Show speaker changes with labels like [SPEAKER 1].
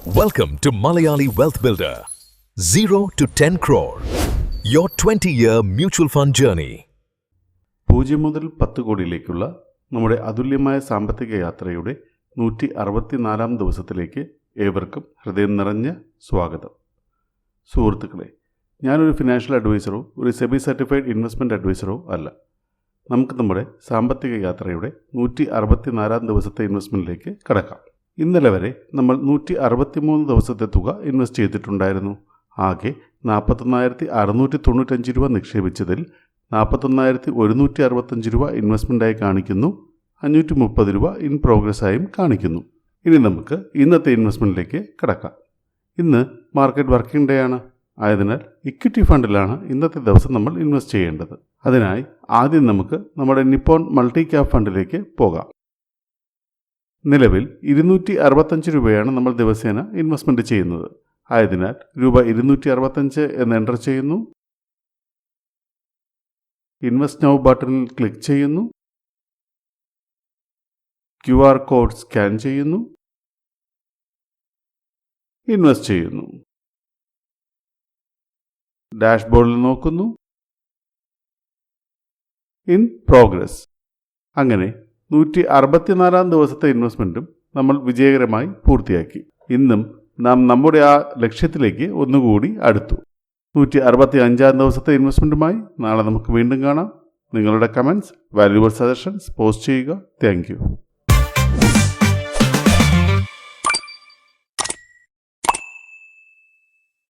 [SPEAKER 1] Welcome to Malayali Wealth Builder. 0 to 10 crore. Your 20-year mutual fund journey.
[SPEAKER 2] 0 മുതൽ 10 കോടിയിലേക്കുള്ള നമ്മുടെ അതുല്യമായ സാമ്പത്തിക യാത്രയുടെ 164 ദിവസത്തിലേക്ക് ഏവർക്കും ഹൃദയം നിറഞ്ഞ സ്വാഗതം. സുഹൃത്തുക്കളെ, ഞാനൊരു ഫിനാൻഷ്യൽ അഡ്വൈസറോ ഒരു സെബി സർട്ടിഫൈഡ് ഇൻവെസ്റ്റ്മെൻറ്റ് അഡ്വൈസറോ അല്ല. നമുക്ക് നമ്മുടെ സാമ്പത്തിക യാത്രയുടെ 164 ദിവസത്തെ ഇൻവെസ്റ്റ്മെൻറ്റിലേക്ക് കടക്കാം. ഇന്നലെ വരെ നമ്മൾ 163 ദിവസത്തെ തുക ഇൻവെസ്റ്റ് ചെയ്തിട്ടുണ്ടായിരുന്നു. ആകെ 41,695 രൂപ നിക്ഷേപിച്ചതിൽ 41,165 രൂപ ഇൻവെസ്റ്റ്മെൻറ്റായി കാണിക്കുന്നു. 530 രൂപ ഇൻ പ്രോഗ്രസ് ആയും കാണിക്കുന്നു. ഇനി നമുക്ക് ഇന്നത്തെ ഇൻവെസ്റ്റ്മെൻറ്റിലേക്ക് കടക്കാം. ഇന്ന് മാർക്കറ്റ് വർക്കിംഗ് ഡേ ആണ്. ആയതിനാൽ ഇക്വിറ്റി ഫണ്ടിലാണ് ഇന്നത്തെ ദിവസം നമ്മൾ ഇൻവെസ്റ്റ് ചെയ്യേണ്ടത്. അതിനായി ആദ്യം നമുക്ക് നമ്മുടെ നിപ്പോൺ മൾട്ടി ക്യാപ് ഫണ്ടിലേക്ക് പോകാം. നിലവിൽ 265 രൂപയാണ് നമ്മൾ ദിവസേന ഇൻവെസ്റ്റ്മെൻറ്റ് ചെയ്യുന്നത്. ആയതിനാൽ രൂപ 265 എന്ന് എൻ്റർ ചെയ്യുന്നു. ഇൻവെസ്റ്റ് നൗ ബട്ടണിൽ ക്ലിക്ക് ചെയ്യുന്നു. QR കോഡ് സ്കാൻ ചെയ്യുന്നു. ഇൻവെസ്റ്റ് ചെയ്യുന്നു. ഡാഷ്ബോർഡിൽ നോക്കുന്നു. In progress. അങ്ങനെ 164 ദിവസത്തെ ഇൻവെസ്റ്റ്മെൻറ്റും നമ്മൾ വിജയകരമായി പൂർത്തിയാക്കി. ഇന്നും നാം നമ്മുടെ ആ ലക്ഷ്യത്തിലേക്ക് ഒന്നുകൂടി അടുത്തു. 165 ദിവസത്തെ ഇൻവെസ്റ്റ്മെൻറ്റുമായി നാളെ നമുക്ക് വീണ്ടും കാണാം. നിങ്ങളുടെ കമൻറ്റ്സ്, വാല്യുബിൾ സജഷൻസ് പോസ്റ്റ് ചെയ്യുക. Thank you.